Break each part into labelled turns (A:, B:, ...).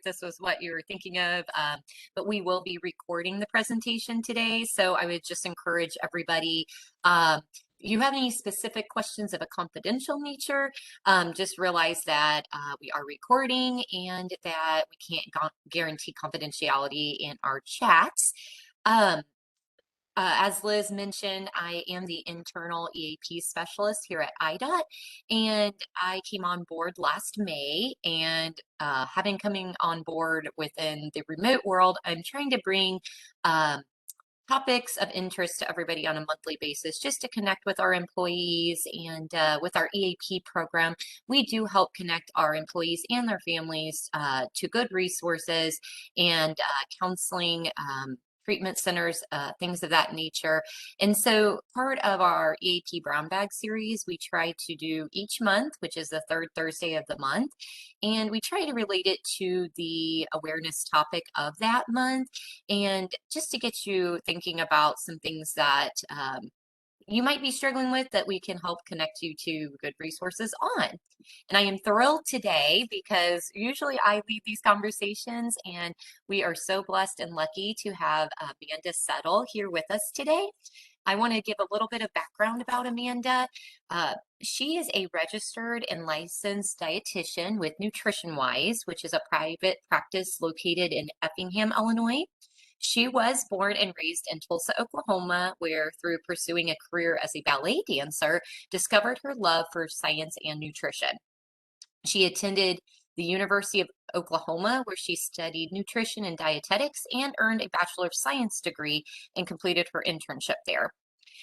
A: this was what you were thinking of, but we will be recording the presentation today. So I would just encourage everybody, if you have any specific questions of a confidential nature, just realize that we are recording and that we can't guarantee confidentiality in our chats. Um, as Liz mentioned, I am the internal EAP specialist here at IDOT, and I came on board last May. And having coming on board within the remote world, I'm trying to bring topics of interest to everybody on a monthly basis just to connect with our employees. And with our EAP program, we do help connect our employees and their families to good resources and counseling, treatment centers, things of that nature. And so part of our EAP Brown Bag series, we try to do each month, which is the third Thursday of the month. And we try to relate it to the awareness topic of that month. And just to get you thinking about some things that you might be struggling with that we can help connect you to good resources on. And I am thrilled today because usually I lead these conversations, and we are so blessed and lucky to have Amanda Settle here with us today. I want to give a little bit of background about Amanda. She is a registered and licensed dietitian with Nutrition Wise, which is a private practice located in Effingham, Illinois. She was born and raised in Tulsa, Oklahoma, where through pursuing a career as a ballet dancer, discovered her love for science and nutrition. She attended the University of Oklahoma, where she studied nutrition and dietetics and earned a Bachelor of Science degree and completed her internship there.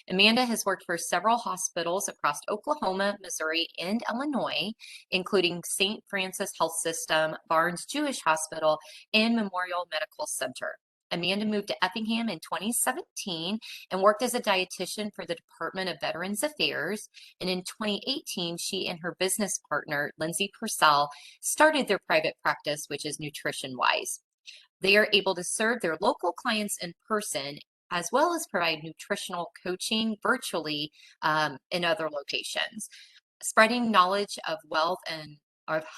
A: Amanda has worked for several hospitals across Oklahoma, Missouri, and Illinois, including St. Francis Health System, Barnes Jewish Hospital, and Memorial Medical Center. Amanda moved to Effingham in 2017 and worked as a dietitian for the Department of Veterans Affairs. And in 2018, she and her business partner, Lindsay Purcell, started their private practice, which is Nutrition Wise. They are able to serve their local clients in person, as well as provide nutritional coaching virtually in other locations. Spreading knowledge of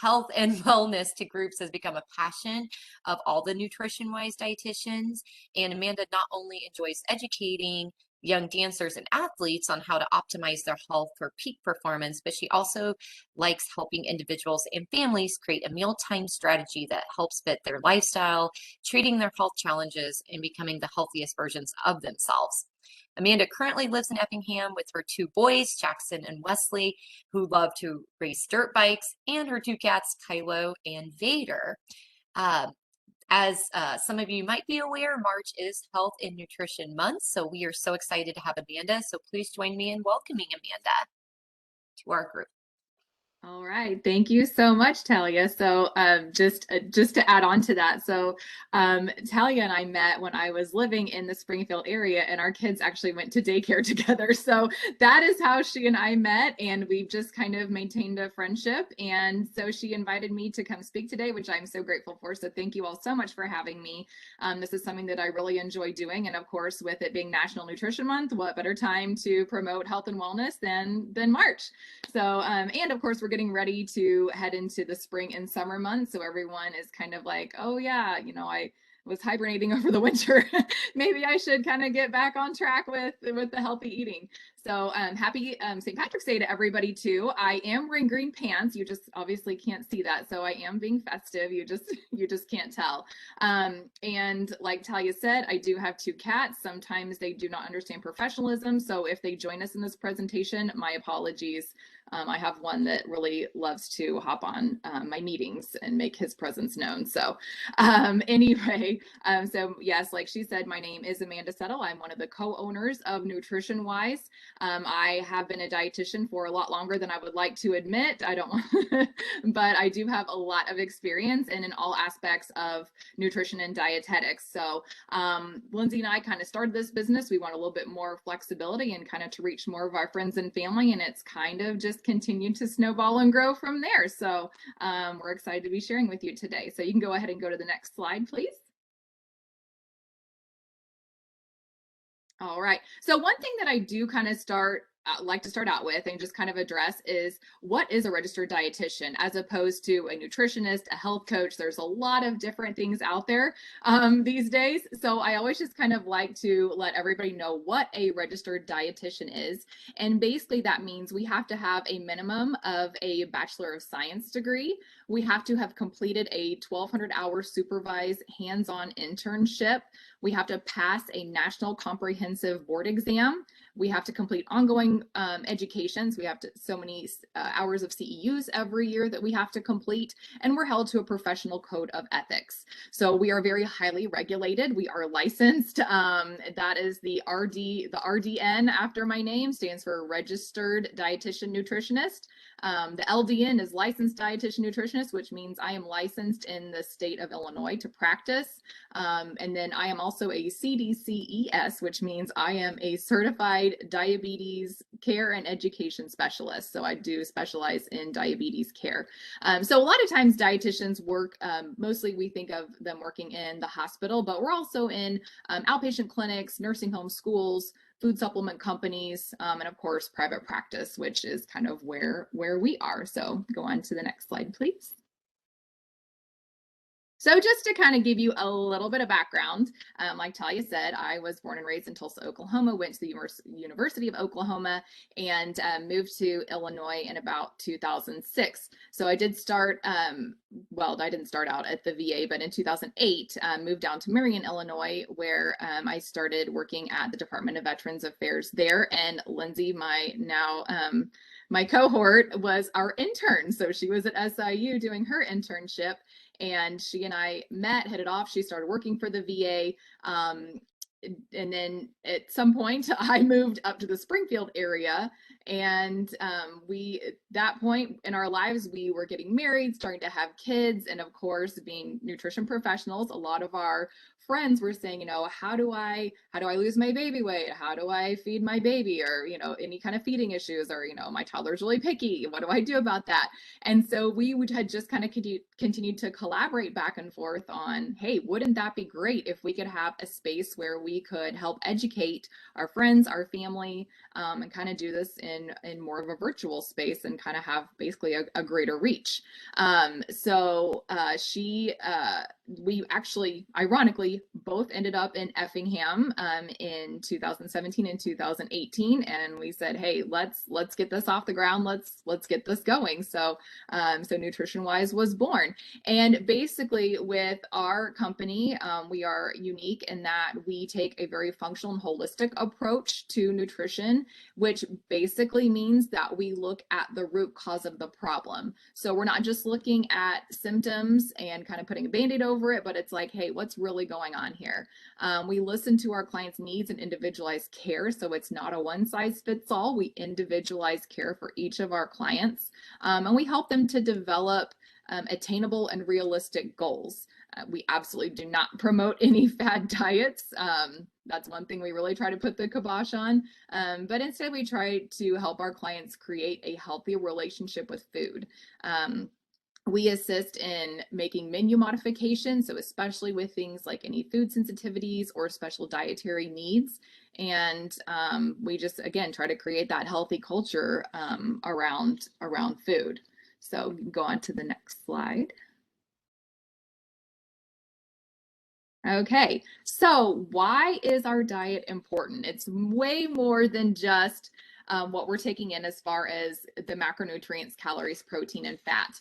A: health and wellness to groups has become a passion of all the Nutrition Wise dietitians. And Amanda not only enjoys educating young dancers and athletes on how to optimize their health for peak performance, but she also likes helping individuals and families create a mealtime strategy that helps fit their lifestyle, treating their health challenges, and becoming the healthiest versions of themselves. Amanda currently lives in Effingham with her two boys, Jackson and Wesley, who love to race dirt bikes, and her two cats, Kylo and Vader. As some of you might be aware, March is Health and Nutrition Month, so we are so excited to have Amanda. So please join me in welcoming Amanda to our group.
B: All right, thank you so much, Talia. So just to add on to that, so Talia and I met when I was living in the Springfield area, and our kids actually went to daycare together. So that is how she and I met, and we've just kind of maintained a friendship. And so she invited me to come speak today, which I'm so grateful for. So thank you all so much for having me. This is something that I really enjoy doing, and of course, with it being National Nutrition Month, what better time to promote health and wellness than March? So and of course, we're getting ready to head into the spring and summer months. So everyone is kind of like, oh yeah, I was hibernating over the winter. Maybe I should kind of get back on track with the healthy eating. So happy St. Patrick's Day to everybody too. I am wearing green pants. You just obviously can't see that. So I am being festive. You just can't tell. And like Talia said, I do have two cats. Sometimes they do not understand professionalism. So if they join us in this presentation, my apologies. I have one that really loves to hop on my meetings and make his presence known. So anyway, so yes, like she said, my name is Amanda Settle. I'm one of the co-owners of Nutrition Wise. I have been a dietitian for a lot longer than I would like to admit. I don't, but I do have a lot of experience in all aspects of nutrition and dietetics. So Lindsay and I kind of started this business. We want a little bit more flexibility and kind of to reach more of our friends and family, and it's kind of just continued to snowball and grow from there. So we're excited to be sharing with you today. So you can go ahead and go to the next slide, please. All right. So one thing that I do kind of start like to start out with and just kind of address is, what is a registered dietitian as opposed to a nutritionist, a health coach? There's a lot of different things out there these days. So I always just kind of like to let everybody know what a registered dietitian is. And basically that means we have to have a minimum of a Bachelor of Science degree. We have to have completed a 1,200-hour supervised hands-on internship. We have to pass a national comprehensive board exam. We have to complete ongoing educations. We have to so many hours of CEUs every year that we have to complete, and we're held to a professional code of ethics. So we are very highly regulated. We are licensed. That is the RDN after my name stands for Registered Dietitian Nutritionist. The LDN is Licensed Dietitian Nutritionist, which means I am licensed in the state of Illinois to practice. And then I am also a CDCES, which means I am a Certified Diabetes Care and Education Specialist. So I do specialize in diabetes care. So a lot of times dietitians work, mostly we think of them working in the hospital, but we're also in outpatient clinics, nursing homes, schools, food supplement companies, and of course, private practice, which is kind of where we are. So go on to the next slide, please. So just to kind of give you a little bit of background, like Talia said, I was born and raised in Tulsa, Oklahoma, went to the University of Oklahoma, and moved to Illinois in about 2006. So I did start, well, I didn't start out at the VA, but in 2008, moved down to Marion, Illinois, where I started working at the Department of Veterans Affairs there. And Lindsay, my cohort, was our intern. So she was at SIU doing her internship, and she and I met, hit it off. She started working for the VA. And then at some point I moved up to the Springfield area, and we, at that point in our lives, we were getting married, starting to have kids, and of course, being nutrition professionals, a lot of our friends were saying, you know, how do I lose my baby weight? How do I feed my baby? Or, you know, any kind of feeding issues, or, you know, my toddler's really picky. What do I do about that? And so we had just kind of continued to collaborate back and forth on, hey, wouldn't that be great if we could have a space where we could help educate our friends, our family, and kind of do this in more of a virtual space and kind of have basically a greater reach. We actually, ironically, both ended up in Effingham in 2017 and 2018, and we said, hey, let's get this off the ground. Let's get this going. So Nutrition Wise was born. And basically with our company, we are unique in that we take a very functional and holistic approach to nutrition, which basically means that we look at the root cause of the problem. So we're not just looking at symptoms and kind of putting a Band-Aid over it, but it's like, hey, what's really going on here? We listen to our clients' needs and individualize care. So it's not a one size fits all. We individualize care for each of our clients, and we help them to develop attainable and realistic goals. We absolutely do not promote any fad diets. That's one thing we really try to put the kibosh on. But instead, we try to help our clients create a healthy relationship with food. We assist in making menu modifications, so especially with things like any food sensitivities or special dietary needs. And we just, again, try to create that healthy culture around food. So we can go on to the next slide. Okay, so why is our diet important? It's way more than just what we're taking in as far as the macronutrients, calories, protein, and fat.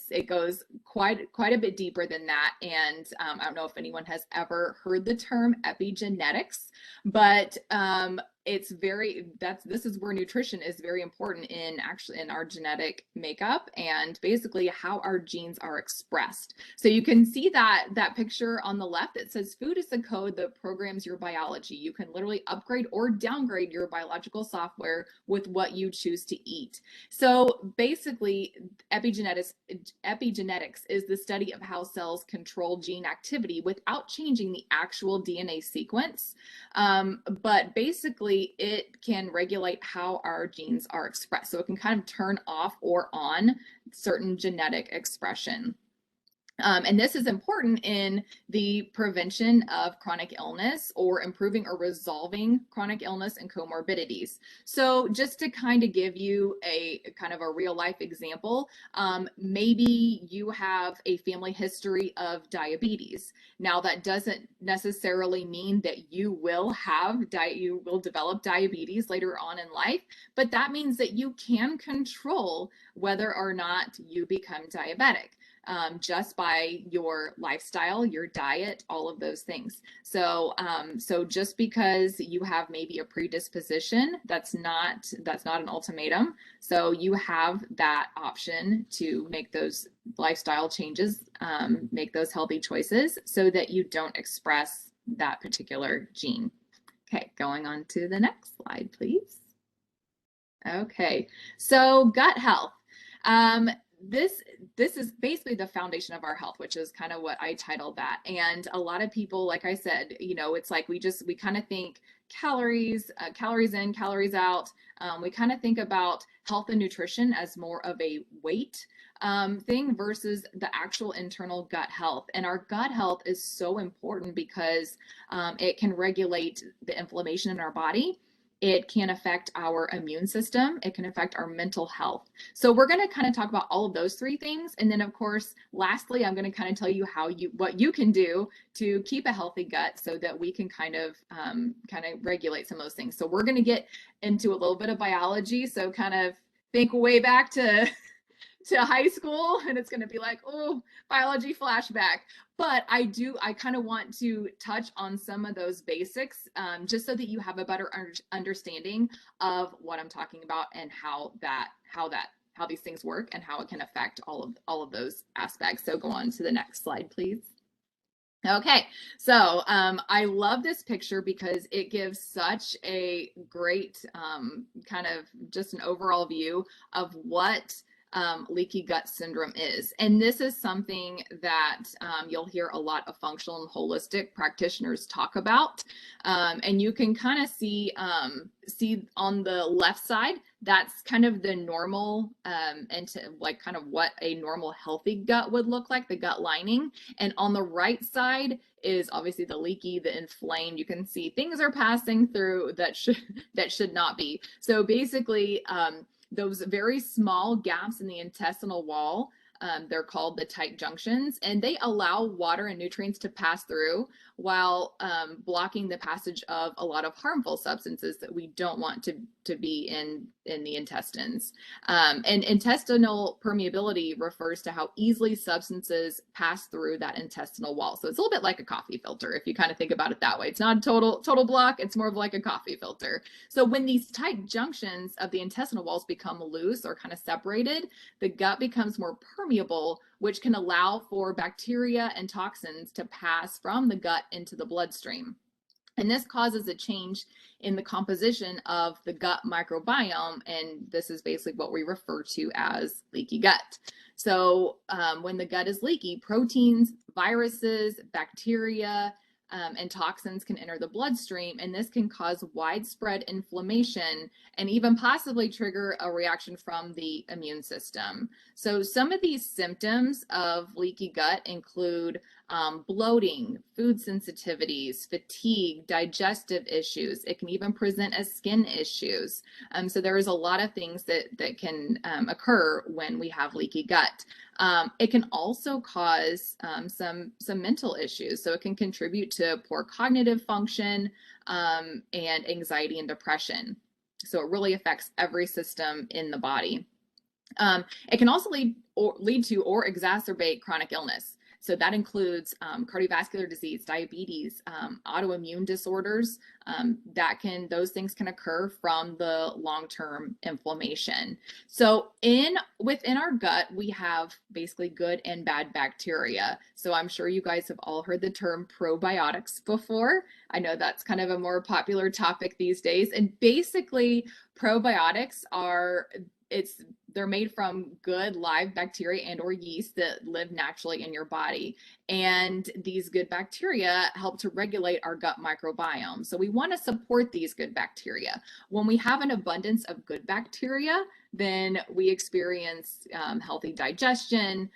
B: It goes quite a bit deeper than that. And I don't know if anyone has ever heard the term epigenetics, but this is where nutrition is very important in our genetic makeup and basically how our genes are expressed. So you can see that picture on the left. It says food is the code that programs your biology. You can literally upgrade or downgrade your biological software with what you choose to eat. So basically, epigenetics is the study of how cells control gene activity without changing the actual DNA sequence. But basically, it can regulate how our genes are expressed. So it can kind of turn off or on certain genetic expression. And this is important in the prevention of chronic illness or improving or resolving chronic illness and comorbidities. So just to kind of give you a kind of a real life example, maybe you have a family history of diabetes. Now that doesn't necessarily mean that you will develop diabetes later on in life, but that means that you can control whether or not you become diabetic, just by your lifestyle, your diet, all of those things. So, so just because you have maybe a predisposition, that's not an ultimatum. So you have that option to make those lifestyle changes, make those healthy choices, so that you don't express that particular gene. Okay, going on to the next slide, please. Okay, so gut health. This is basically the foundation of our health, which is kind of what I titled that. And a lot of people, like I said, it's like we kind of think calories, calories in, calories out. We kind of think about health and nutrition as more of a weight thing versus the actual internal gut health. And our gut health is so important because it can regulate the inflammation in our body. It can affect our immune system. It can affect our mental health. So we're going to kind of talk about all of those three things. And then of course, lastly, I'm going to kind of tell you what you can do to keep a healthy gut so that we can kind of regulate some of those things. So we're going to get into a little bit of biology. So kind of think way back to high school, and it's going to be like, oh, biology flashback. But I kind of want to touch on some of those basics, just so that you have a better understanding of what I'm talking about and how these things work and how it can affect all of those aspects. So go on to the next slide, please. Okay, so I love this picture because it gives such a great kind of just an overall view of what leaky gut syndrome is. And this is something that you'll hear a lot of functional and holistic practitioners talk about. And you can kind of see on the left side, that's kind of the normal like kind of what a normal healthy gut would look like, the gut lining. And on the right side is obviously the leaky, the inflamed. You can see things are passing through that should not be. So basically, those very small gaps in the intestinal wall, they're called the tight junctions, and they allow water and nutrients to pass through while blocking the passage of a lot of harmful substances that we don't want to be in the intestines. And intestinal permeability refers to how easily substances pass through that intestinal wall. So it's a little bit like a coffee filter, if you kind of think about it that way. It's not a total block, it's more of like a coffee filter. So when these tight junctions of the intestinal walls become loose or kind of separated, the gut becomes more permeable, which can allow for bacteria and toxins to pass from the gut into the bloodstream. And this causes a change in the composition of the gut microbiome, and this is basically what we refer to as leaky gut. So when the gut is leaky, proteins, viruses, bacteria, and toxins can enter the bloodstream, and this can cause widespread inflammation and even possibly trigger a reaction from the immune system. So some of these symptoms of leaky gut include bloating, food sensitivities, fatigue, digestive issues. It can even present as skin issues. So there is a lot of things that can occur when we have leaky gut. It can also cause some mental issues. So it can contribute to poor cognitive function and anxiety and depression. So it really affects every system in the body. It can also lead to or exacerbate chronic illness. So that includes cardiovascular disease, diabetes, autoimmune disorders. Those things can occur from the long-term inflammation. So within our gut, we have basically good and bad bacteria. So I'm sure you guys have all heard the term probiotics before. I know that's kind of a more popular topic these days. And basically, probiotics they're made from good live bacteria and or yeast that live naturally in your body. And these good bacteria help to regulate our gut microbiome. So we want to support these good bacteria. When we have an abundance of good bacteria, then we experience healthy digestion,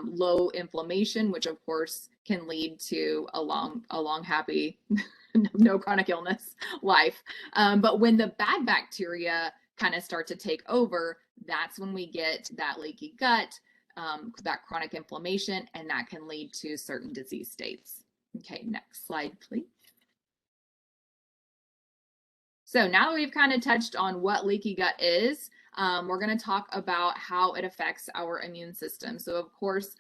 B: low inflammation, which of course can lead to a long, happy, no chronic illness life. But when the bad bacteria kind of start to take over, that's when we get that leaky gut, that chronic inflammation, and that can lead to certain disease states. Okay, next slide, please. So now that we've kind of touched on what leaky gut is, we're going to talk about how it affects our immune system. So of course,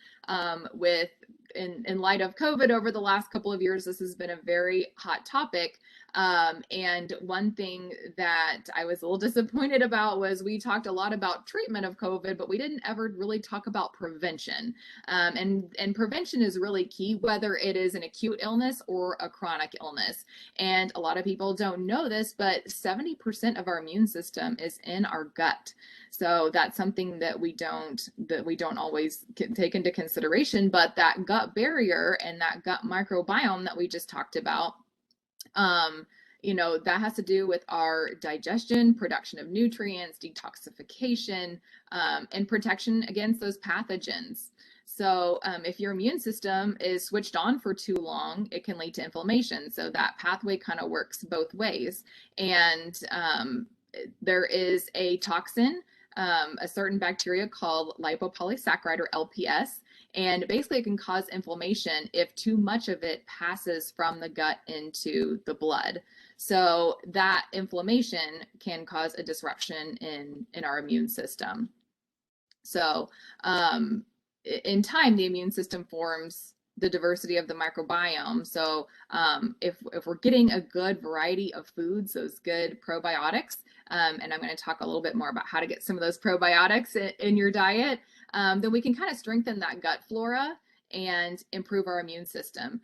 B: in light of COVID over the last couple of years, this has been a very hot topic. And one thing that I was a little disappointed about was we talked a lot about treatment of COVID, but we didn't ever really talk about prevention. And prevention is really key, whether it is an acute illness or a chronic illness. And a lot of people don't know this, but 70% of our immune system is in our gut. So that's something that we don't always take into consideration. But that gut barrier and that gut microbiome that we just talked about, that has to do with our digestion, production of nutrients, detoxification, and protection against those pathogens. So if your immune system is switched on for too long, it can lead to inflammation. So that pathway kind of works both ways. And there is a toxin, a certain bacteria called lipopolysaccharide or LPS. And basically it can cause inflammation if too much of it passes from the gut into the blood. So that inflammation can cause a disruption in our immune system. So in time, the immune system forms the diversity of the microbiome. So if we're getting a good variety of foods, those good probiotics, and I'm going to talk a little bit more about how to get some of those probiotics in your diet, then we can kind of strengthen that gut flora and improve our immune system.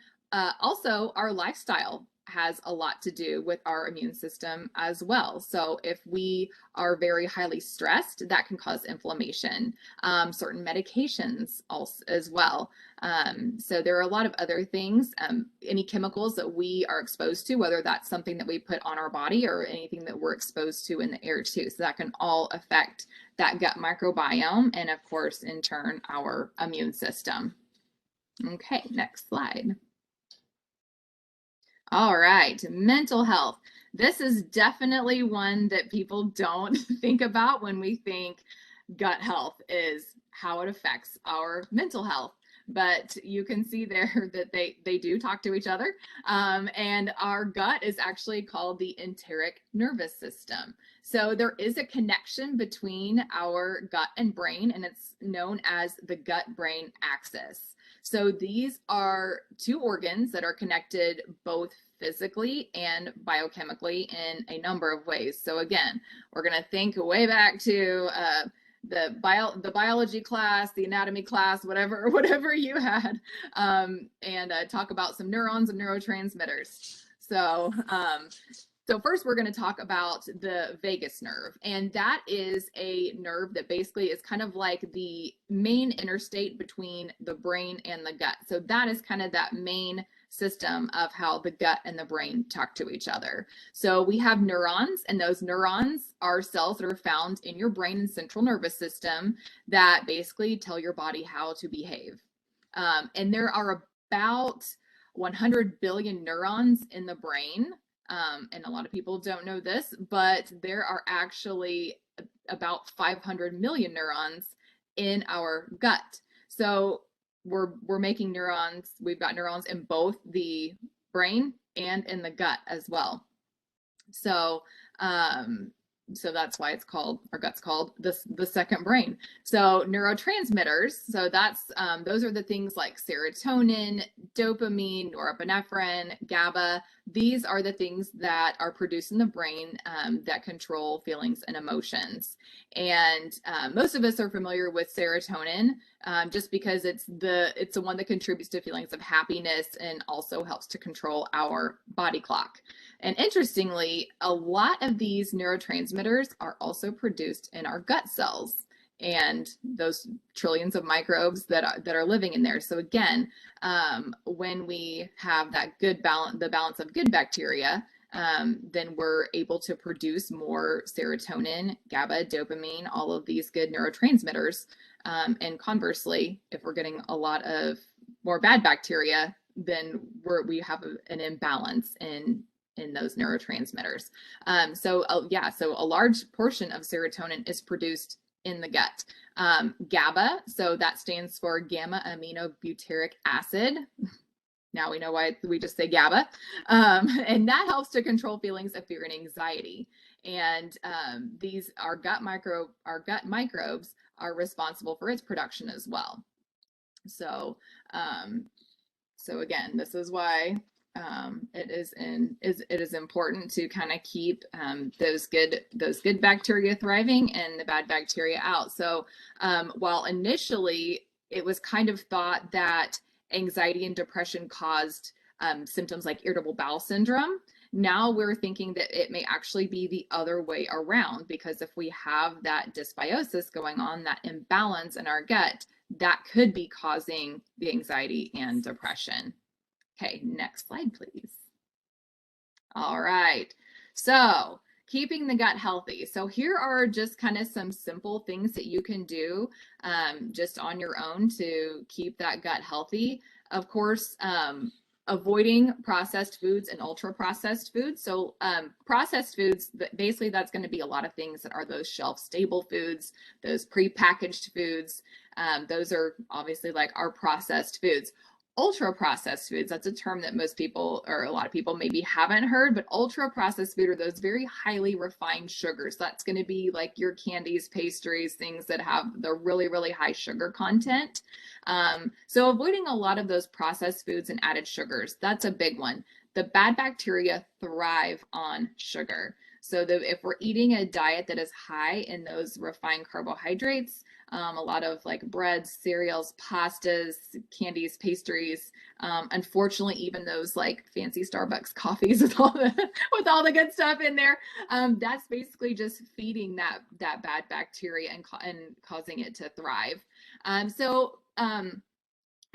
B: Also, our lifestyle has a lot to do with our immune system as well. So if we are very highly stressed, that can cause inflammation. Certain medications also as well. So there are a lot of other things, any chemicals that we are exposed to, whether that's something that we put on our body or anything that we're exposed to in the air too. So that can all affect that gut microbiome and of course, in turn, our immune system. Okay, next slide. All right, mental health. This is definitely one that people don't think about when we think gut health, is how it affects our mental health. But you can see there that they do talk to each other. And our gut is actually called the enteric nervous system. So there is a connection between our gut and brain, and it's known as the gut-brain axis. So these are two organs that are connected both physically and biochemically in a number of ways. So again, we're going to think way back to the biology class, the anatomy class, whatever you had, and talk about some neurons and neurotransmitters. So first we're going to talk about the vagus nerve, and that is a nerve that basically is kind of like the main interstate between the brain and the gut. So that is kind of that main system of how the gut and the brain talk to each other. So we have neurons, and those neurons are cells that are found in your brain and central nervous system that basically tell your body how to behave. And there are about 100 billion neurons in the brain. And a lot of people don't know this, but there are actually about 500 million neurons in our gut. So we're making neurons. We've got neurons in both the brain and in the gut as well. So so that's why it's called, our gut's called the second brain. So neurotransmitters, so that's those are the things like serotonin, dopamine, norepinephrine, GABA. These are the things that are produced in the brain that control feelings and emotions. And most of us are familiar with serotonin just because it's the one that contributes to feelings of happiness and also helps to control our body clock. And interestingly, a lot of these neurotransmitters are also produced in our gut cells. and those trillions of microbes that are living in there. So again, when we have that good balance, the balance of good bacteria, then we're able to produce more serotonin, GABA, dopamine, all of these good neurotransmitters. And conversely, if we're getting a lot of more bad bacteria, then we have an imbalance in those neurotransmitters. So a large portion of serotonin is produced in the gut. GABA, so that stands for gamma aminobutyric acid. Now we know why we just say GABA. And that helps to control feelings of fear and anxiety. And our gut microbes are responsible for its production as well. So again, this is why it is important to kind of keep those good bacteria thriving and the bad bacteria out. So while initially it was kind of thought that anxiety and depression caused symptoms like irritable bowel syndrome, now we're thinking that it may actually be the other way around, because if we have that dysbiosis going on, that imbalance in our gut, that could be causing the anxiety and depression. Okay, next slide, please. All right, so keeping the gut healthy. So here are just kind of some simple things that you can do just on your own to keep that gut healthy. Of course, avoiding processed foods and ultra processed foods. So processed foods, basically that's going to be a lot of things that are those shelf stable foods, those prepackaged foods. Those are obviously like our processed foods. Ultra processed foods, that's a term that most people, or a lot of people maybe haven't heard, but ultra processed food are those very highly refined sugars. That's going to be like your candies, pastries, things that have the really, really high sugar content. So avoiding a lot of those processed foods and added sugars, that's a big one. The bad bacteria thrive on sugar. So if we're eating a diet that is high in those refined carbohydrates, a lot of like breads, cereals, pastas, candies, pastries, unfortunately, even those like fancy Starbucks coffees with all the good stuff in there, that's basically just feeding that bad bacteria and causing it to thrive.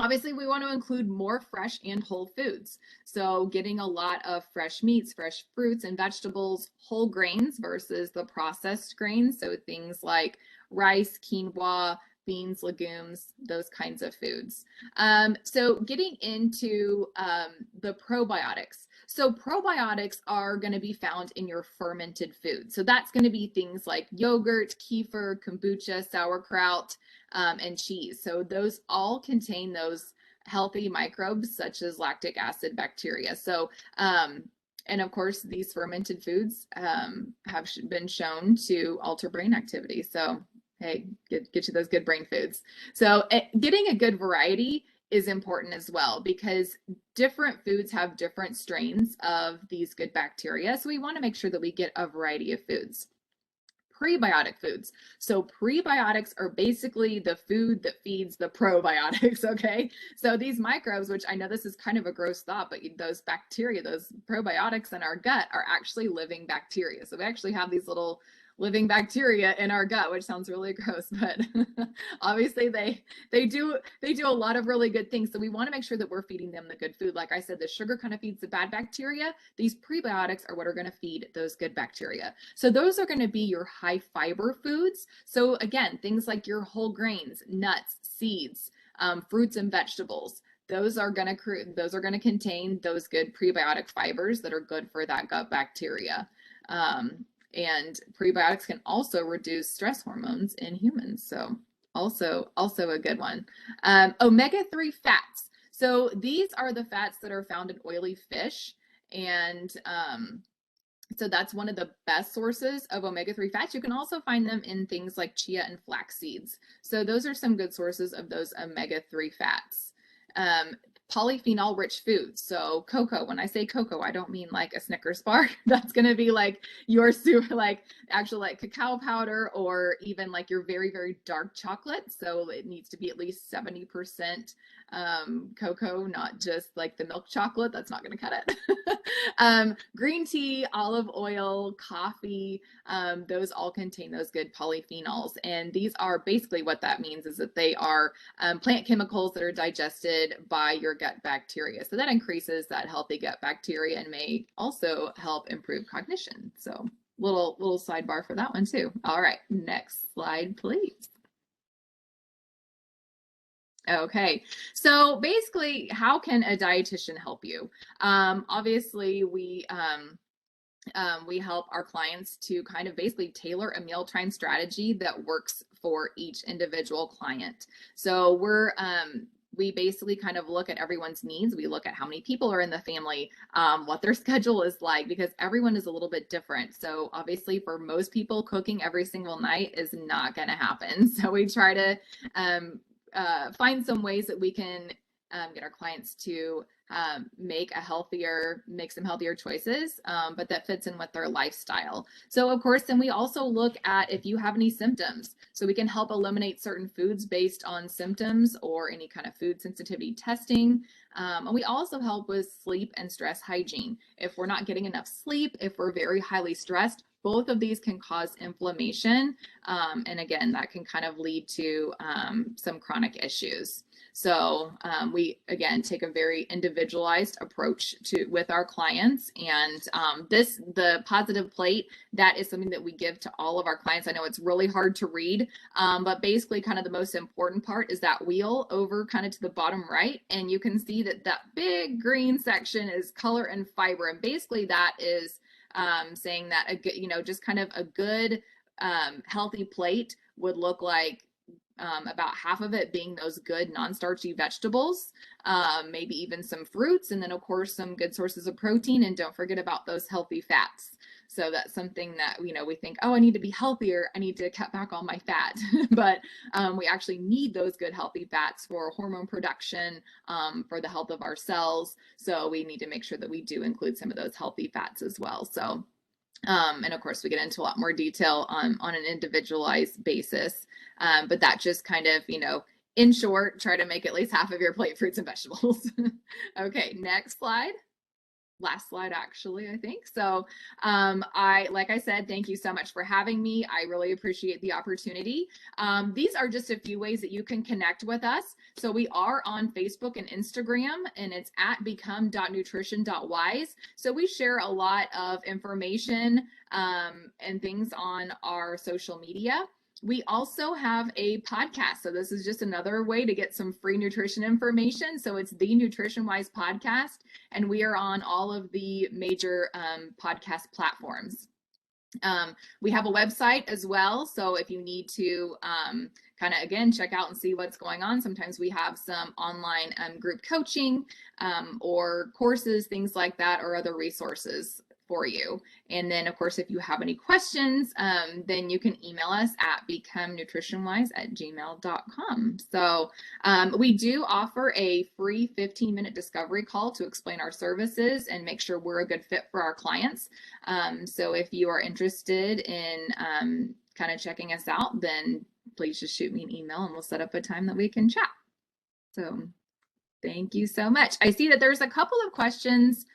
B: Obviously, we want to include more fresh and whole foods. So getting a lot of fresh meats, fresh fruits and vegetables, whole grains versus the processed grains. So things like rice, quinoa, beans, legumes, those kinds of foods. So getting into the probiotics. So probiotics are going to be found in your fermented food. So that's going to be things like yogurt, kefir, kombucha, sauerkraut, and cheese. So those all contain those healthy microbes such as lactic acid bacteria. So and of course, these fermented foods have been shown to alter brain activity. So hey, get you those good brain foods. So getting a good variety is important as well, because different foods have different strains of these good bacteria. So we want to make sure that we get a variety of foods. Prebiotic foods. So prebiotics are basically the food that feeds the probiotics, okay? So these microbes, which I know this is kind of a gross thought, but those bacteria, those probiotics in our gut are actually living bacteria. So we actually have these little living bacteria in our gut, which sounds really gross, but obviously they do a lot of really good things. So we want to make sure that we're feeding them the good food. Like I said, the sugar kind of feeds the bad bacteria. These prebiotics are what are going to feed those good bacteria. So those are going to be your high fiber foods. So again, things like your whole grains, nuts, seeds, fruits and vegetables. Those are going to contain those good prebiotic fibers that are good for that gut bacteria. And prebiotics can also reduce stress hormones in humans. So also a good one. Omega-3 fats. So these are the fats that are found in oily fish. And so that's one of the best sources of omega-3 fats. You can also find them in things like chia and flax seeds. So those are some good sources of those omega-3 fats. Polyphenol rich foods. So cocoa, when I say cocoa, I don't mean like a Snickers bar. That's going to be like your super, like actual like cacao powder, or even like your very, very dark chocolate. So it needs to be at least 70% cocoa, not just like the milk chocolate. That's not going to cut it. Green tea, olive oil, coffee, those all contain those good polyphenols. And these are basically what that means is that they are plant chemicals that are digested by your gut bacteria. So that increases that healthy gut bacteria and may also help improve cognition. So little sidebar for that one too. All right, next slide, please. Okay, so basically, how can a dietitian help you? Obviously, we help our clients to kind of basically tailor a mealtime strategy that works for each individual client. So we basically kind of look at everyone's needs. We look at how many people are in the family, what their schedule is like, because everyone is a little bit different. So obviously for most people, cooking every single night is not going to happen. So we try to find some ways that we can get our clients to make some healthier choices, but that fits in with their lifestyle. So of course, then we also look at if you have any symptoms. So we can help eliminate certain foods based on symptoms or any kind of food sensitivity testing. And we also help with sleep and stress hygiene. If we're not getting enough sleep, if we're very highly stressed, both of these can cause inflammation. And again, that can kind of lead to some chronic issues. So we, again, take a very individualized approach with our clients. And the positive plate, that is something that we give to all of our clients. I know it's really hard to read, but basically kind of the most important part is that wheel over kind of to the bottom right. And you can see that that big green section is color and fiber. And basically that is saying that just kind of a good healthy plate would look like about half of it being those good non-starchy vegetables, maybe even some fruits, and then of course some good sources of protein, and don't forget about those healthy fats. So that's something that we think, oh, I need to be healthier, I need to cut back on my fat, but we actually need those good healthy fats for hormone production, for the health of our cells. So we need to make sure that we do include some of those healthy fats as well. So and of course, we get into a lot more detail on an individualized basis. But that just kind of, in short, try to make at least half of your plate fruits and vegetables. Okay, next slide. Last slide, actually, I think. So like I said, thank you so much for having me. I really appreciate the opportunity. These are just a few ways that you can connect with us. So we are on Facebook and Instagram, and it's at become.nutrition.wise. So we share a lot of information and things on our social media. We also have a podcast. So this is just another way to get some free nutrition information. So it's the Nutrition Wise podcast, and we are on all of the major podcast platforms. We have a website as well. So if you need to kind of, again, check out and see what's going on, sometimes we have some online group coaching or courses, things like that, or other resources for you. And then of course, if you have any questions, then you can email us at becomenutritionwise@gmail.com. So we do offer a free 15-minute discovery call to explain our services and make sure we're a good fit for our clients. So if you are interested in kind of checking us out, then please just shoot me an email and we'll set up a time that we can chat. So thank you so much. I see that there's a couple of questions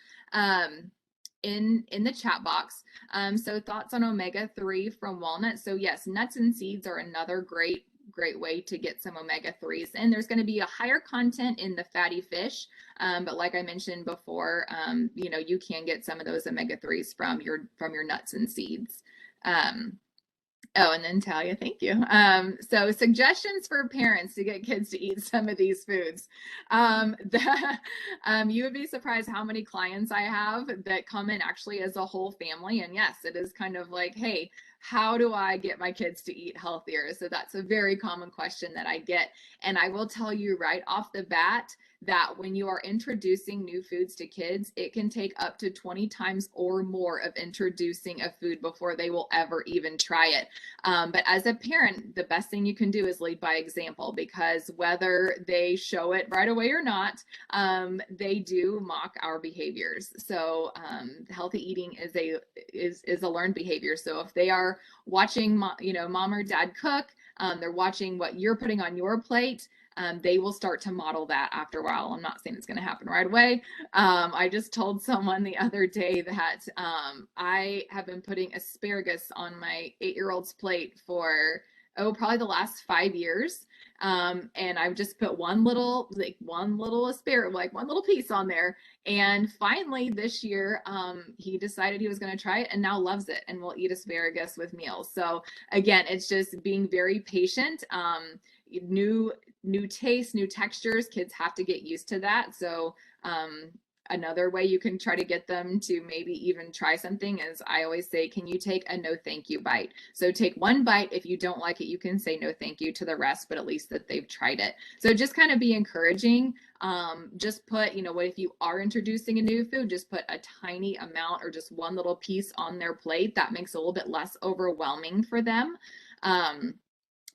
B: in the chat box. So thoughts on omega-3 from walnuts. So yes, nuts and seeds are another great way to get some omega-3s, and there's going to be a higher content in the fatty fish, but like I mentioned before, you can get some of those omega-3s from your nuts and seeds. Oh, and then Talia, thank you. So suggestions for parents to get kids to eat some of these foods. You would be surprised how many clients I have that come in actually as a whole family. And yes, it is kind of like, hey, how do I get my kids to eat healthier? So that's a very common question that I get. And I will tell you right off the bat that when you are introducing new foods to kids, it can take up to 20 times or more of introducing a food before they will ever even try it. But as a parent, the best thing you can do is lead by example, because whether they show it right away or not, they do mock our behaviors. So healthy eating is a learned behavior. So if they are watching mom or dad cook, they're watching what you're putting on your plate, they will start to model that after a while. I'm not saying it's going to happen right away. I just told someone the other day that I have been putting asparagus on my 8-year-old's plate for, probably the last 5 years. And I've just put one little asparagus, like one little piece on there. And finally this year, he decided he was going to try it and now loves it and will eat asparagus with meals. So again, it's just being very patient. New tastes, new textures, kids have to get used to that. So another way you can try to get them to maybe even try something is, I always say, can you take a no thank you bite? So take one bite. If you don't like it, you can say no thank you to the rest, but at least that they've tried it. So just kind of be encouraging. Just put, what if you are introducing a new food, just put a tiny amount or just one little piece on their plate. That makes it a little bit less overwhelming for them.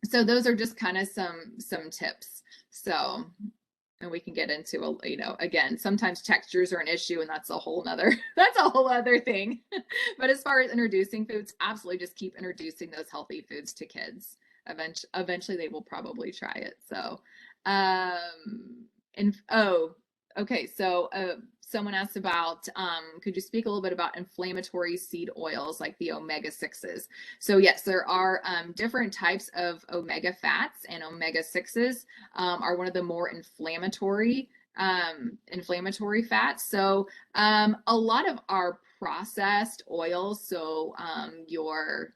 B: So those are just kind of some tips. So, and we can get into again, sometimes textures are an issue, and that's a whole other thing. But as far as introducing foods, absolutely just keep introducing those healthy foods to kids. Eventually they will probably try it. So, okay. So, someone asked about, could you speak a little bit about inflammatory seed oils like the omega-6s? So yes, there are different types of omega fats, and omega-6s are one of the more inflammatory fats. So a lot of our processed oils, so your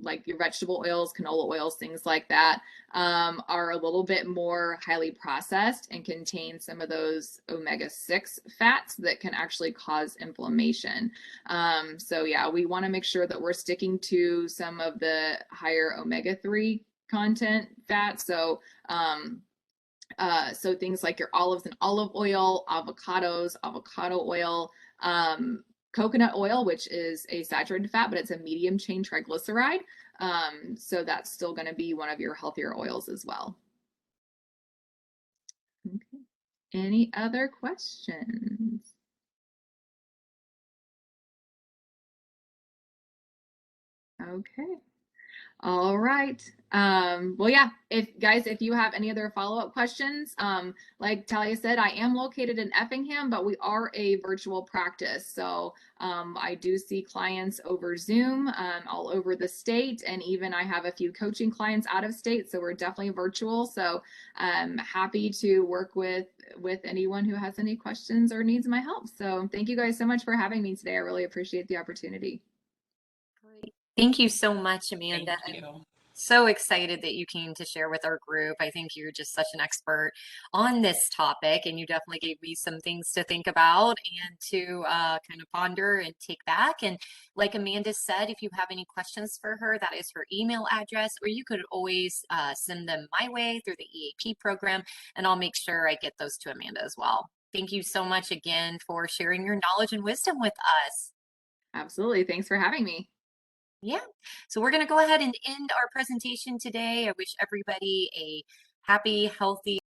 B: like your vegetable oils, canola oils, things like that, are a little bit more highly processed and contain some of those omega-6 fats that can actually cause inflammation. So yeah, we want to make sure that we're sticking to some of the higher omega-3 content fats. So so things like your olives and olive oil, avocados, avocado oil, coconut oil, which is a saturated fat, but it's a medium chain triglyceride. So that's still going to be one of your healthier oils as well. Okay. Any other questions? Okay. All right. Well, yeah, if you have any other follow-up questions, like Talia said, I am located in Effingham, but we are a virtual practice. So I do see clients over Zoom all over the state, and even I have a few coaching clients out of state. So we're definitely virtual. So I'm happy to work with anyone who has any questions or needs my help. So thank you guys so much for having me today. I really appreciate the opportunity.
A: Great. Thank you so much, Amanda.
C: Thank you.
A: I'm so excited that you came to share with our group. I think you're just such an expert on this topic, and you definitely gave me some things to think about and to kind of ponder and take back. And like Amanda said, if you have any questions for her, that is her email address, or you could always send them my way through the EAP program, and I'll make sure I get those to Amanda as well. Thank you so much again for sharing your knowledge and wisdom with us.
B: Absolutely. Thanks for having me.
A: Yeah. So we're going to go ahead and end our presentation today. I wish everybody a happy, healthy,